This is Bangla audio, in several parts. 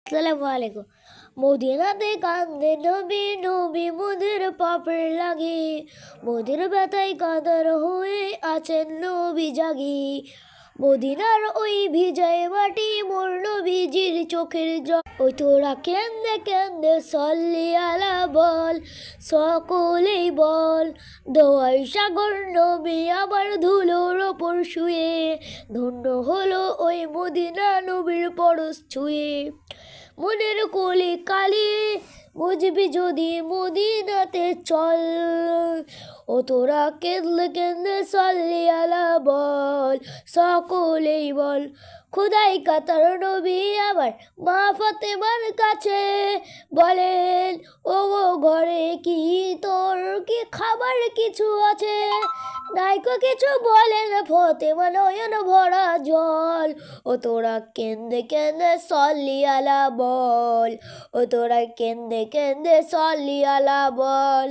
আসসালামু আলাইকুম। মদিনাতে কান্দে নবী, নবী মোদের পাপের লাগি। মোদের ব্যথায় কাদার হয়ে আছেন নবী জাগি। মদিনার ওই ভিজায় মাটি মোর নবীজির চোখের জল। ওই তোরা কেন্দে কেন্দে সল্লি আলা বল, সকলেই বল। দোয়াই সাগর নবী আবার ধুলোর ওপর শুয়ে। ধন্য হলো ওই মদিনা নবীর পরশ ছুঁয়ে। মনের কোলে কালি বুঝবি যদি মদিনাতে চল। ও তোরা কেঁদলে কেঁদলে সল্লি আলা বল, সকলেই বল। খোদাই কাতার নবী আবার মা ফাতেমার কাছে বলেন, ও গো ঘরে কি তোর কি খাবার কিছু আছে? নাইকো কিছু বলেন ফতেমা নয়ন ভরা জল। ও তোরা কেন্দে কেন্দে সল্লি আলা বল, ও তোরা কেন্দে কেন্দে সল্লি আলা বল।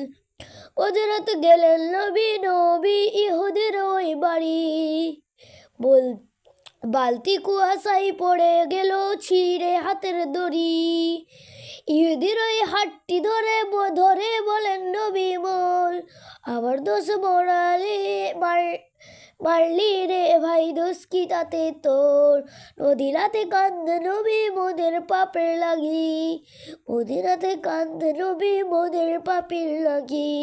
ওজরাত গেলেন নবী, নবী ইহুদের ওই বাড়ি। বল বালতি কুয়াশাই পড়ে গেল ছিঁড়ে হাতের দড়ি। ইহুদির ওই হাতটি ধরে ধরে বলেন নবী মোর, আবার দোষ মোরালে মারলি রে ভাই, দোষ কি তাতে তোর? মদিনাতে কান্দে নবী মোদের পাপের লাগি। মদিনাতে কান্দে নবী মোদের পাপের লাগি।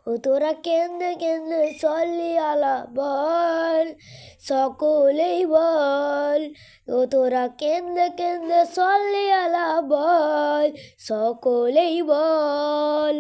ও তোরা কেন্দে কেন্দে সল্লি আলা বল, সকলেই বল। ও তোরা কেন্দে কেন্দে সল্লি আলা বল, সকলেই বল।